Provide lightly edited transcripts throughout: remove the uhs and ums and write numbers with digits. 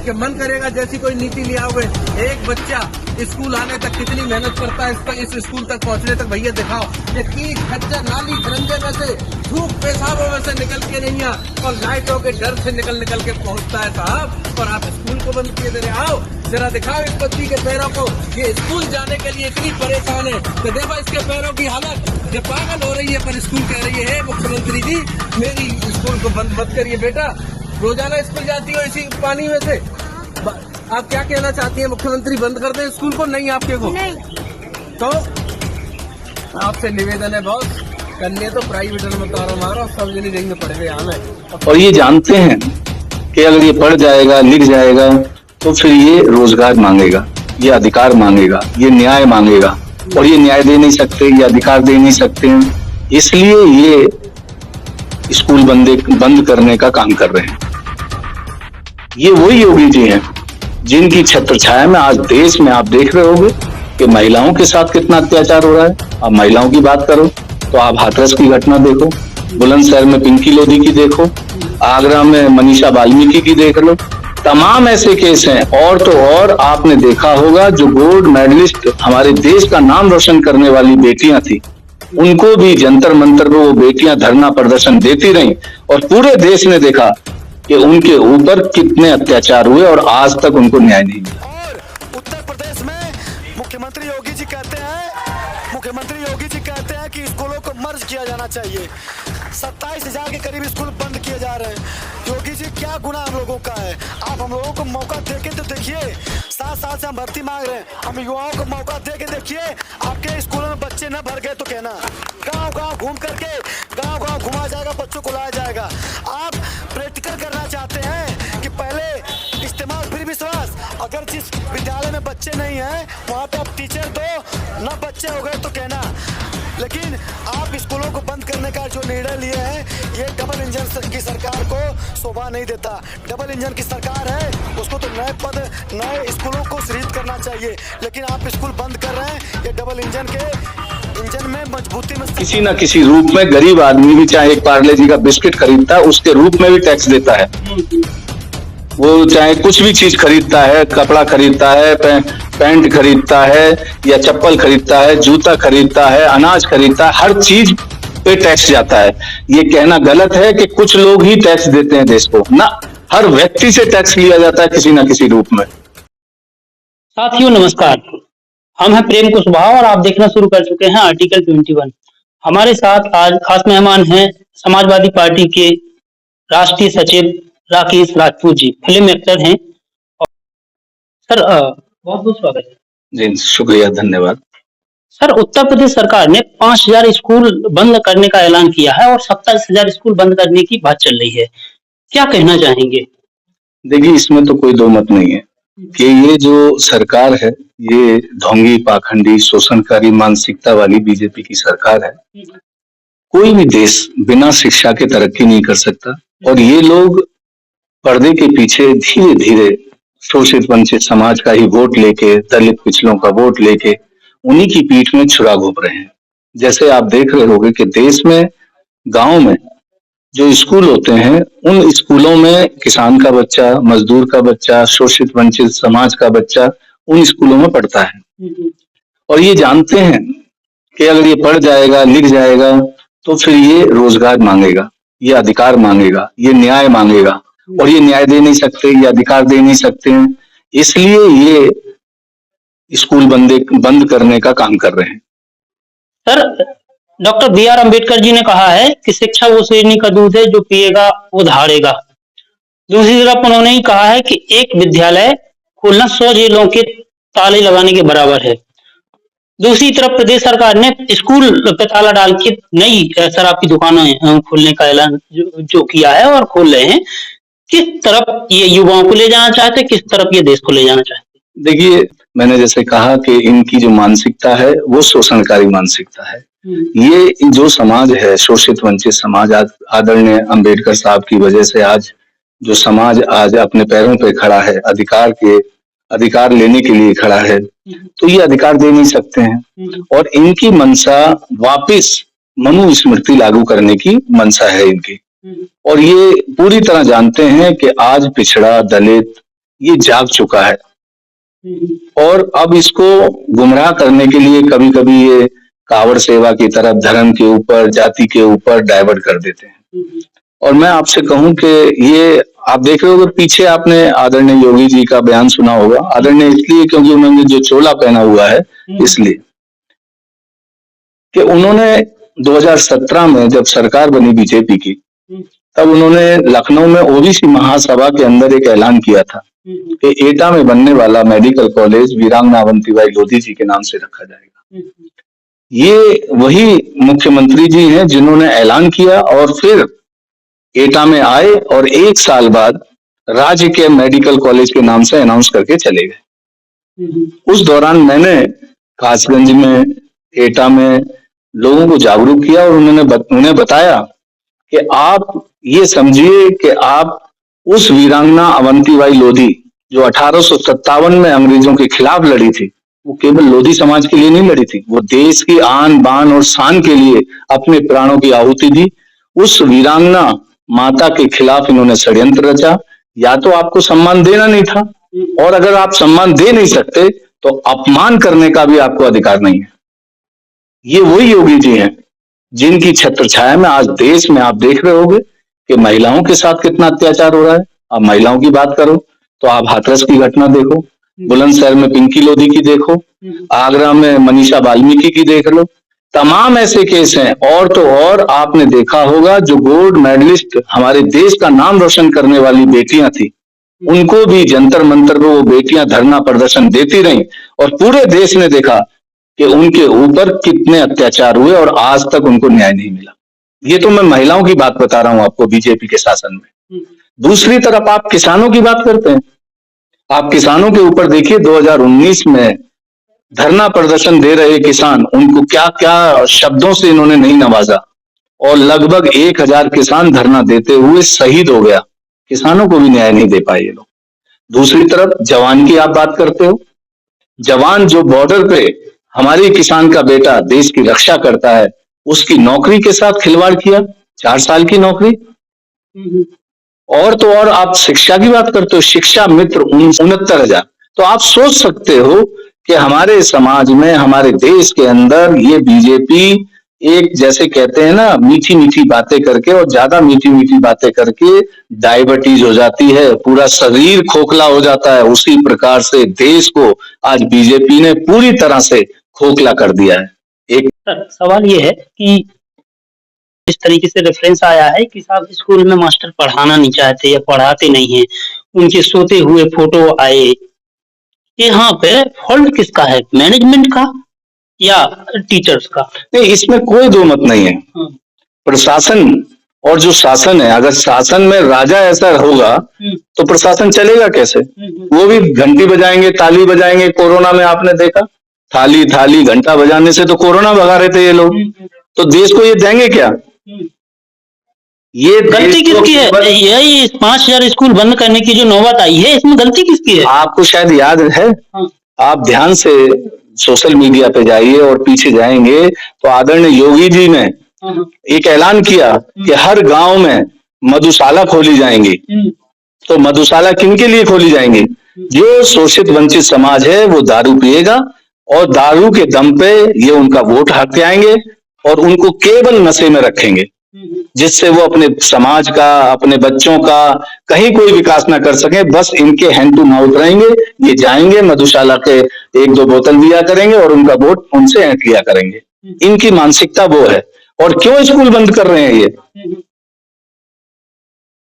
कि मन करेगा जैसी कोई नीति लिया हुए। एक बच्चा स्कूल आने तक कितनी मेहनत करता है इस स्कूल तक पहुंचने तक, भैया दिखाओ। ये कीच खच्चर नाली खरंजे में से, धूप पेशाबों में से निकल के नहीं आ, और लाइटों के डर से निकल के पहुंचता है साहब, और आप स्कूल को बंद किए दे रहे। आओ जरा दिखाओ इस बच्ची के पैरों को, ये स्कूल जाने के लिए इतनी परेशान है, तो देखो इसके पैरों की हालत, ये पागल हो रही है, पर स्कूल कह रही है मुख्यमंत्री जी मेरी स्कूल को बंद मत करिए बेटा, रोजाना स्कूल जाती हो इसी पानी में से। आप क्या कहना चाहती हैं, मुख्यमंत्री बंद कर दें स्कूल को? नहीं आपके को नहीं, तो आपसे निवेदन है बॉस, करने तो प्राइवेट में तारा मारो, समझ नहीं देंगे पड़ेगा यहाँ में। और ये जानते हैं कि अगर ये पढ़ जाएगा लिख जाएगा तो फिर ये रोजगार मांगेगा, ये अधिकार मांगेगा, ये न्याय मांगेगा, और ये न्याय दे नहीं सकते, ये अधिकार दे नहीं सकते हैं, इसलिए ये स्कूल बंद करने का काम कर रहे हैं। ये वही योगी जी हैं जिनकी छत्र छाया में आज देश में आप देख रहे होंगे कि महिलाओं के साथ कितना अत्याचार हो रहा है। आप महिलाओं की बात करो तो आप हाथरस की घटना देखो, बुलंदशहर में पिंकी लोधी की देखो, आगरा में मनीषा वाल्मीकि की देख लो, तमाम ऐसे केस हैं। और तो और आपने देखा होगा जो गोल्ड मेडलिस्ट हमारे देश का नाम रोशन करने वाली बेटियां थी, उनको भी जंतर मंतर पर वो बेटियां धरना प्रदर्शन देती रहीं, और पूरे देश ने देखा कि उनके ऊपर कितने अत्याचार हुए और आज तक उनको न्याय नहीं मिला। और उत्तर प्रदेश में मुख्यमंत्री योगी जी कहते हैं कि स्कूलों को मर्ज किया जाना चाहिए। 27,000 के करीब स्कूल बंद किए जा रहे हैं। योगी जी क्या गुनाह हम लोगों का है? आप हम लोगों को मौका देके तो देखिए, 7 साल से हम भर्ती मांग रहे हैं, हम युवाओं को मौका देके देखिए। आपके स्कूलों में बच्चे न भर गए तो कहना, गांव-गांव घूम करके गांव-गांव घुमा जाएगा, बच्चों को लाया जाएगा। आप प्रैक्टिकल करना चाहते हैं कि पहले इस्तेमाल फिर विश्वास। अगर जिस विद्यालय में बच्चे नहीं हैं वहाँ पे आप टीचर दो, न बच्चे हो गए तो कहना। लेकिन आप स्कूलों को बंद करने का जो निर्णय लिए हैं, ये डबल इंजन की सरकार को शोभा नहीं देता। डबल इंजन की सरकार है, उसको तो नए स्कूलों को सृजित करना चाहिए, लेकिन आप स्कूल बंद कर रहे हैं। ये डबल इंजन में मजबूती में किसी न किसी रूप में गरीब आदमी भी चाहे एक पार्ले जी का बिस्किट खरीदता है, उसके रूप में भी टैक्स देता है। वो चाहे कुछ भी चीज खरीदता है, कपड़ा खरीदता है, पैंट खरीदता है, या चप्पल खरीदता है, जूता खरीदता है, अनाज खरीदता है, हर चीज पे टैक्स जाता है। ये कहना गलत है कि कुछ लोग ही टैक्स देते हैं देश को, ना, हर व्यक्ति से टैक्स लिया जाता है किसी न किसी रूप में। साथियों नमस्कार, हम हैं प्रेम कुशवाहा और आप देखना शुरू कर चुके हैं आर्टिकल 21। हमारे साथ आज खास मेहमान हैं समाजवादी पार्टी के राष्ट्रीय सचिव राकेश राजपूत जी, फिल्म एक्टर हैं। सर बहुत बहुत स्वागत है। जी शुक्रिया, धन्यवाद। सर, उत्तर प्रदेश सरकार ने 5,000 स्कूल बंद करने का ऐलान किया है और 27,000 स्कूल बंद करने की बात चल रही है, क्या कहना चाहेंगे? देखिए, इसमें तो कोई दो मत नहीं है कि ये जो सरकार है ये ढोंगी, पाखंडी, शोषणकारी मानसिकता वाली बीजेपी की सरकार है। कोई भी देश बिना शिक्षा के तरक्की नहीं कर सकता, और ये लोग पर्दे के पीछे धीरे धीरे शोषित वंचित समाज का ही वोट लेके, दलित पिछड़ों का वोट लेके उन्हीं की पीठ में छुरा घोंप रहे हैं। जैसे आप देख रहे होंगे कि देश में, गांव में जो स्कूल होते हैं, उन स्कूलों में किसान का बच्चा, मजदूर का बच्चा, शोषित वंचित समाज का बच्चा उन स्कूलों में पढ़ता है। और ये जानते हैं कि अगर ये पढ़ जाएगा लिख जाएगा तो फिर ये रोजगार मांगेगा, ये अधिकार मांगेगा, ये न्याय मांगेगा, और ये न्याय दे नहीं सकते, ये अधिकार दे नहीं सकते हैं, इसलिए ये स्कूल बंद करने का काम कर रहे हैं। Sir, doctor B R. Ambedkar ji ने कहा है कि शिक्षा वो शेरनी का दूध है जो पिएगा वो धाड़ेगा। दूसरी तरफ उन्होंने ही कहा है कि एक विद्यालय खोलना 100 जेलों के ताले लगाने के बराबर है। दूसरी तरफ प्रदेश सरकार ने स्कूल पे ताला डाल के नई शराब की दुकानें खोलने का ऐलान जो किया है और खोल रहे हैं। किस तरफ ये युवाओं को ले जाना चाहते हैं, किस तरफ ये देश को ले जाना चाहते हैं? देखिए, मैंने जैसे कहा कि इनकी जो मानसिकता है वो शोषणकारी मानसिकता है। ये जो समाज है, शोषित वंचित समाज, आज आदरणीय अम्बेडकर साहब की वजह से आज जो समाज आज अपने पैरों पे खड़ा है, अधिकार लेने के लिए खड़ा है, तो ये अधिकार दे नहीं सकते हैं। और इनकी मंशा वापिस मनुस्मृति लागू करने की मंशा है इनकी। और ये पूरी तरह जानते हैं कि आज पिछड़ा, दलित, ये जाग चुका है और अब इसको गुमराह करने के लिए कभी कभी ये कावड़ सेवा की तरफ, धर्म के ऊपर, जाति के ऊपर डाइवर्ट कर देते हैं। और मैं आपसे कहूं कि ये आप देख रहे हो, पीछे आपने आदरणीय योगी जी का बयान सुना होगा। आदरणीय इसलिए क्योंकि उन्होंने जो चोला पहना हुआ है, इसलिए कि उन्होंने 2017 में जब सरकार बनी बीजेपी की, तब उन्होंने लखनऊ में ओबीसी महासभा के अंदर एक ऐलान किया था कि एटा में बनने वाला मेडिकल कॉलेज वीरांगना अवंतीबाई लोधी जी के नाम से रखा जाएगा। ये वही मुख्यमंत्री जी हैं जिन्होंने ऐलान किया और फिर एटा में आए और 1 साल बाद राज्य के मेडिकल कॉलेज के नाम से अनाउंस करके चले गए। उस दौरान मैंने कासगंज में, एटा में लोगों को जागरूक किया और उन्हें बताया कि आप ये समझिए कि आप उस वीरांगना अवंतीबाई लोधी जो 1857 में अंग्रेजों के खिलाफ लड़ी थी, वो केवल लोधी समाज के लिए नहीं लड़ी थी, वो देश की आन बान और शान के लिए अपने प्राणों की आहुति दी। उस वीरांगना माता के खिलाफ इन्होंने षड्यंत्र रचा। या तो आपको सम्मान देना नहीं था, और अगर आप सम्मान दे नहीं सकते तो अपमान करने का भी आपको अधिकार नहीं है। ये वही योगी जी हैं जिनकी छत्र छाया में आज देश में आप देख रहे होंगे कि महिलाओं के साथ कितना अत्याचार हो रहा है। आप महिलाओं की बात करो तो आप हाथरस की घटना देखो, बुलंदशहर में पिंकी लोधी की देखो, आगरा में मनीषा वाल्मीकि की देख लो, तमाम ऐसे केस हैं। और तो और आपने देखा होगा जो गोल्ड मेडलिस्ट हमारे देश का नाम रोशन करने वाली बेटियां थी, उनको भी जंतर मंतर पर वो बेटियां धरना प्रदर्शन देती रहीं और पूरे देश ने देखा कि उनके ऊपर कितने अत्याचार हुए और आज तक उनको न्याय नहीं मिला। ये तो मैं महिलाओं की बात बता रहा हूं आपको बीजेपी के शासन में। दूसरी तरफ आप किसानों की बात करते हैं, आप किसानों के ऊपर देखिए 2019 में धरना प्रदर्शन दे रहे किसान, उनको क्या क्या शब्दों से इन्होंने नहीं नवाजा और लगभग 1000 किसान धरना देते हुए शहीद हो गया। किसानों को भी न्याय नहीं दे पाए ये लोग। दूसरी तरफ जवान की आप बात करते हो, जवान जो बॉर्डर पे हमारे किसान का बेटा देश की रक्षा करता है, उसकी नौकरी के साथ खिलवाड़ किया, 4 साल की नौकरी। और तो और आप शिक्षा की बात करते हो, शिक्षा मित्र 69,000। तो आप सोच सकते हो कि हमारे समाज में, हमारे देश के अंदर ये बीजेपी एक, जैसे कहते हैं ना, मीठी मीठी बातें करके और ज्यादा मीठी मीठी बातें करके डायबिटीज हो जाती है, पूरा शरीर खोखला हो जाता है। उसी प्रकार से देश को आज बीजेपी ने पूरी तरह से खोखला कर दिया है। एक सवाल ये है कि इस तरीके से रेफरेंस आया है कि साहब स्कूल में मास्टर पढ़ाना नहीं चाहते या पढ़ाते नहीं है, उनके सोते हुए फोटो आए। यहाँ पे फॉल्ट किसका है, मैनेजमेंट का या टीचर्स का? नहीं, इसमें कोई दो मत नहीं है। प्रशासन और जो शासन है, अगर शासन में राजा ऐसा होगा तो प्रशासन चलेगा कैसे? वो भी घंटी बजाएंगे, ताली बजाएंगे। कोरोना में आपने देखा, थाली थाली घंटा बजाने से तो कोरोना भगा रहे थे ये लोग। तो देश को ये देंगे क्या? ये गलती किसकी है? यही 5000 स्कूल बंद करने की जो नौबत आई है, इसमें गलती किसकी है? आपको शायद याद है, आप ध्यान से सोशल मीडिया पे जाइए और पीछे जाएंगे तो आदरणीय योगी जी ने एक ऐलान किया कि हर गांव में मधुशाला खोली जाएंगी। तो मधुशाला किनके लिए खोली जाएंगी? जो शोषित वंचित समाज है वो दारू पिएगा और दारू के दम पे ये उनका वोट हक आएंगे और उनको केवल नशे में रखेंगे, जिससे वो अपने समाज का, अपने बच्चों का कहीं कोई विकास ना कर सके। बस इनके हैंड टू माउथ रहेंगे, ये जाएंगे मधुशाला के 1-2 बोतल दिया करेंगे और उनका वोट उनसे ऐंठ लिया करेंगे। इनकी मानसिकता वो है। और क्यों स्कूल बंद कर रहे हैं ये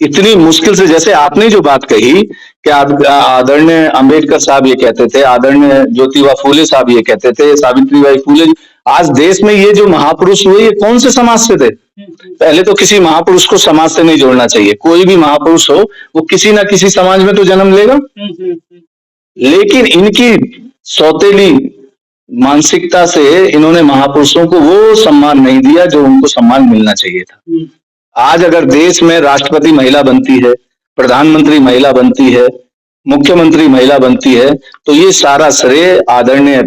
इतनी मुश्किल से? जैसे आपने जो बात कही कि आदरणीय अंबेडकर साहब ये कहते थे, आदरणीय ज्योतिबा फूले साहब ये कहते थे, सावित्रीबाई फूले। आज देश में ये जो महापुरुष हुए, ये कौन से समाज से थे? पहले तो किसी महापुरुष को समाज से नहीं जोड़ना चाहिए। कोई भी महापुरुष हो वो किसी ना किसी समाज में तो जन्म लेगा। लेकिन इनकी सौतेली मानसिकता से इन्होंने महापुरुषों को वो सम्मान नहीं दिया जो उनको सम्मान मिलना चाहिए था। आज अगर देश में राष्ट्रपति महिला बनती है, प्रधानमंत्री महिला बनती है, मुख्यमंत्री महिला बनती है, तो ये सारा श्रेय आदरणीय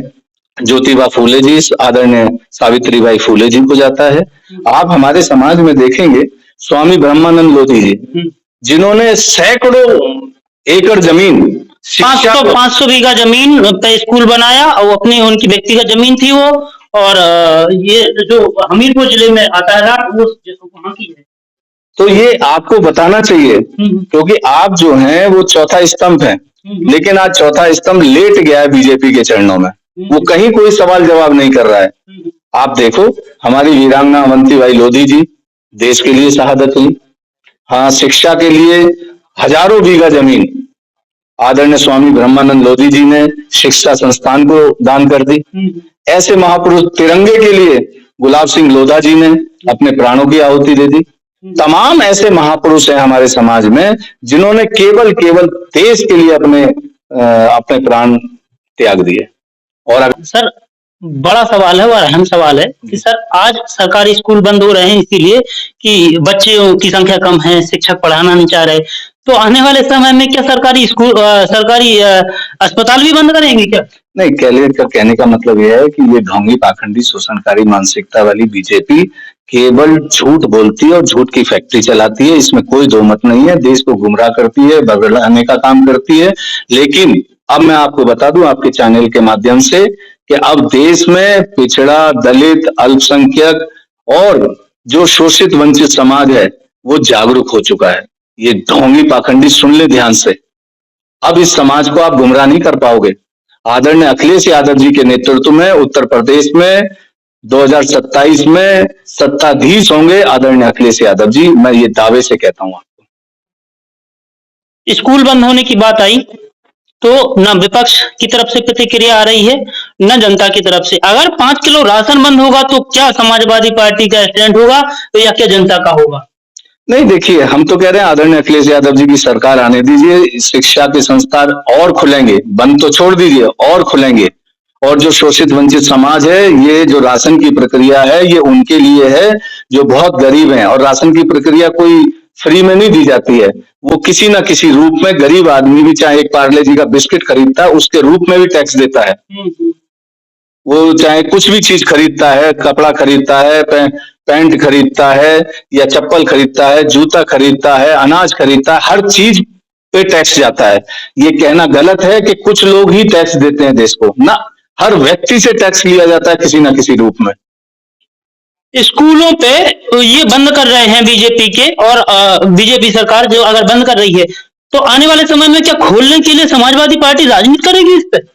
ज्योतिबा फूले जी, आदरणीय सावित्रीबाई फूले जी को जाता है। आप हमारे समाज में देखेंगे स्वामी ब्रह्मानंद लोधी जी, जिन्होंने सैकड़ों एकड़ जमीन शिक्षा 500 बीघा जमीन पे स्कूल बनाया और अपनी उनकी व्यक्तिगत जमीन थी वो। और ये जो हमीरपुर जिले में आता है रात, वो वहाँ की है। तो ये आपको बताना चाहिए, क्योंकि आप जो हैं वो चौथा स्तंभ हैं, लेकिन आज चौथा स्तंभ लेट गया है बीजेपी के चरणों में। वो कहीं कोई सवाल जवाब नहीं कर रहा है। आप देखो, हमारी वीरांगना अवंतीबाई लोधी जी देश के लिए शहादत हुई। हाँ, शिक्षा के लिए हजारों बीघा जमीन आदरणीय स्वामी ब्रह्मानंद लोधी जी ने शिक्षा संस्थान को दान कर दी। ऐसे महापुरुष, तिरंगे के लिए गुलाब सिंह लोधा जी ने अपने प्राणों की आहुति दे दी। तमाम ऐसे महापुरुष हैं हमारे समाज में जिन्होंने केवल देश के लिए अपने प्राण त्याग दिए। और सर, बड़ा सवाल है और अहम सवाल है कि सर आज सरकारी स्कूल बंद हो रहे हैं इसीलिए कि बच्चों की संख्या कम है, शिक्षक पढ़ाना नहीं चाह रहे। तो आने वाले समय में क्या सरकारी स्कूल, सरकारी अस्पताल भी बंद करेंगे क्या? नहीं, कहने का मतलब यह है कि ये ढोंगी, पाखंडी, शोषणकारी मानसिकता वाली बीजेपी केवल झूठ बोलती है और झूठ की फैक्ट्री चलाती है। इसमें कोई दो मत नहीं है। देश को गुमराह करती है, बगड़ाने का काम करती है। लेकिन अब मैं आपको बता दूं आपके चैनल के माध्यम से कि अब देश में पिछड़ा, दलित, अल्पसंख्यक और जो शोषित वंचित समाज है वो जागरूक हो चुका है। ये ढोंगी, पाखंडी सुन ले ध्यान से, अब इस समाज को आप गुमराह नहीं कर पाओगे। आदरणीय अखिलेश यादव जी के नेतृत्व में उत्तर प्रदेश में 2027 में सत्ताधीश होंगे आदरणीय अखिलेश यादव जी, मैं ये दावे से कहता हूं आपको। स्कूल बंद होने की बात आई तो न विपक्ष की तरफ से प्रतिक्रिया आ रही है न जनता की तरफ से। अगर 5 किलो राशन बंद होगा तो क्या समाजवादी पार्टी का स्टैंड होगा तो या क्या जनता का होगा? नहीं, देखिए, हम तो कह रहे हैं आदरणीय अखिलेश यादव जी की सरकार आने दीजिए, शिक्षा के संस्थान और खुलेंगे, बंद तो छोड़ दीजिए, और खुलेंगे। और जो शोषित वंचित समाज है, ये जो राशन की प्रक्रिया है ये उनके लिए है जो बहुत गरीब हैं। और राशन की प्रक्रिया कोई फ्री में नहीं दी जाती है, वो किसी ना किसी रूप में गरीब आदमी भी चाहे एक पार्ले जी का बिस्किट खरीदता है उसके रूप में भी टैक्स देता है। वो चाहे कुछ भी चीज खरीदता है, कपड़ा खरीदता है, पैंट खरीदता है या चप्पल खरीदता है, जूता खरीदता है, अनाज खरीदता है, हर चीज पे टैक्स जाता है। ये कहना गलत है कि कुछ लोग ही टैक्स देते हैं देश को, ना, हर व्यक्ति से टैक्स लिया जाता है किसी ना किसी रूप में। स्कूलों पे ये बंद कर रहे हैं बीजेपी के, और बीजेपी सरकार जो अगर बंद कर रही है तो आने वाले समय में क्या खोलने के लिए समाजवादी पार्टी राजनीति करेगी इस पे?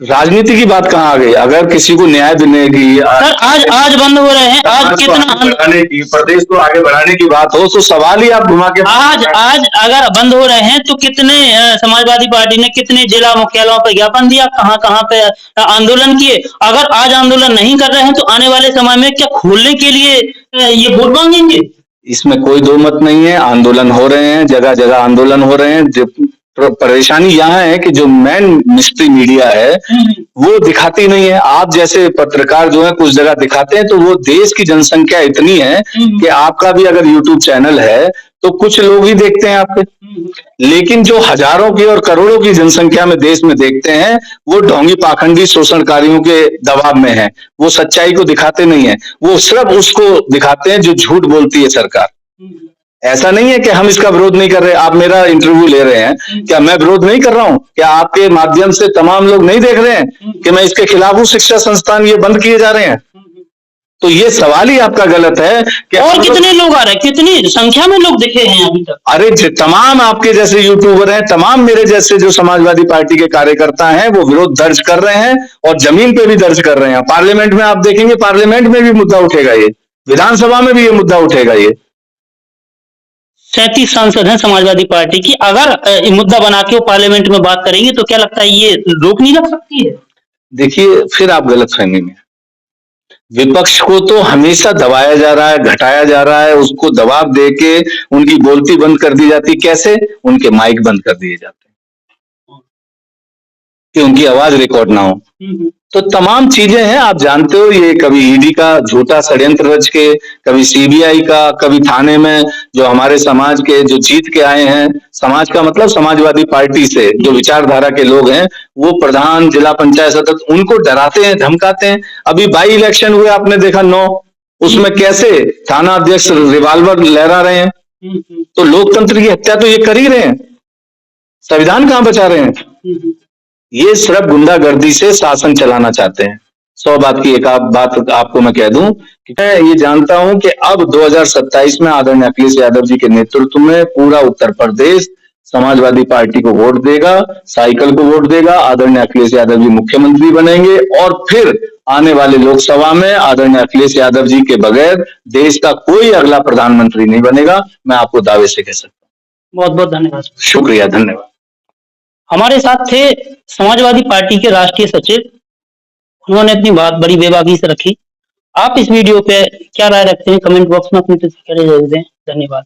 राजनीति की बात कहाँ आ गई? अगर किसी को न्याय देने की, सर आज बंद हो रहे हैं, आज कितना प्रदेश को आगे बढ़ाने की बात हो तो सवाल ही आप घुमा के, आज अगर बंद हो रहे हैं तो कितने समाजवादी पार्टी ने कितने जिला मुख्यालयों पर ज्ञापन दिया, कहाँ कहाँ पे आंदोलन किए। अगर आज आंदोलन नहीं कर रहे हैं तो आने वाले समय में क्या खोलने के लिए ये वोट मांगेंगे? इसमें कोई दो मत नहीं है। आंदोलन हो रहे हैं, जगह जगह आंदोलन हो रहे हैं। परेशानी यहाँ है कि जो मेन मिस्ट्री मीडिया है वो दिखाती नहीं है। आप जैसे पत्रकार जो है कुछ जगह दिखाते हैं तो वो देश की जनसंख्या इतनी है कि आपका भी अगर यूट्यूब चैनल है तो कुछ लोग ही देखते हैं आपके, लेकिन जो हजारों की और करोड़ों की जनसंख्या में देश में देखते हैं वो ढोंगी, पाखंडी, शोषणकारियों के दबाव में है। वो सच्चाई को दिखाते नहीं है, वो सिर्फ उसको दिखाते हैं जो झूठ बोलती है सरकार। ऐसा नहीं है कि हम इसका विरोध नहीं कर रहे। आप मेरा इंटरव्यू ले रहे हैं, क्या मैं विरोध नहीं कर रहा हूं? क्या आपके माध्यम से तमाम लोग नहीं देख रहे हैं कि मैं इसके खिलाफ हूं? शिक्षा संस्थान ये बंद किए जा रहे हैं, तो ये सवाल ही आपका गलत है कि और कितने लोग आ रहे हैं, कितनी संख्या में लोग दिखे हैं अभी तक? अरे तमाम आपके जैसे यूट्यूबर हैं, तमाम मेरे जैसे जो समाजवादी पार्टी के कार्यकर्ता हैं वो विरोध दर्ज कर रहे हैं और जमीन पे भी दर्ज कर रहे हैं। पार्लियामेंट में आप देखेंगे, पार्लियामेंट में भी मुद्दा उठेगा, ये विधानसभा में भी ये मुद्दा उठेगा। ये 37 सांसद हैं समाजवादी पार्टी की, अगर मुद्दा बना के वो पार्लियामेंट में बात करेंगे तो क्या लगता है ये रोक नहीं लग सकती है? देखिए, फिर आप गलतफहमी में, विपक्ष को तो हमेशा दबाया जा रहा है, घटाया जा रहा है, उसको दबाव देके उनकी बोलती बंद कर दी जाती। कैसे? उनके माइक बंद कर दिए जाते हैं कि उनकी आवाज रिकॉर्ड ना हो। तो तमाम चीजें हैं, आप जानते हो। ये कभी ईडी का झूठा षड्यंत्र रच के, कभी सीबीआई का, कभी थाने में जो हमारे समाज के जो जीत के आए हैं, समाज का मतलब समाजवादी पार्टी से जो विचारधारा के लोग हैं, वो प्रधान, जिला पंचायत सदस्य, उनको डराते हैं, धमकाते हैं। अभी बाई इलेक्शन हुए, आपने देखा 9, उसमें कैसे थाना अध्यक्ष रिवाल्वर लहरा रहे हैं। तो लोकतंत्र की हत्या तो ये कर ही रहे हैं, संविधान कहां बचा रहे हैं? ये सिर्फ गुंडागर्दी से शासन चलाना चाहते हैं। 100 बात की एक बात आपको मैं कह दूं कि मैं ये जानता हूं कि अब 2027 में आदरणीय अखिलेश यादव जी के नेतृत्व में पूरा उत्तर प्रदेश समाजवादी पार्टी को वोट देगा, साइकिल को वोट देगा, आदरणीय अखिलेश यादव जी मुख्यमंत्री बनेंगे और फिर आने वाले लोकसभा में आदरणीय अखिलेश यादव जी के बगैर देश का कोई अगला प्रधानमंत्री नहीं बनेगा। मैं आपको दावे से कह सकता हूँ। बहुत बहुत धन्यवाद। शुक्रिया, धन्यवाद। हमारे साथ थे समाजवादी पार्टी के राष्ट्रीय सचिव, उन्होंने अपनी बात बड़ी बेबाकी से रखी। आप इस वीडियो पे क्या राय रखते हैं कमेंट बॉक्स में अपनी प्रतिक्रिया जरूर दें। धन्यवाद।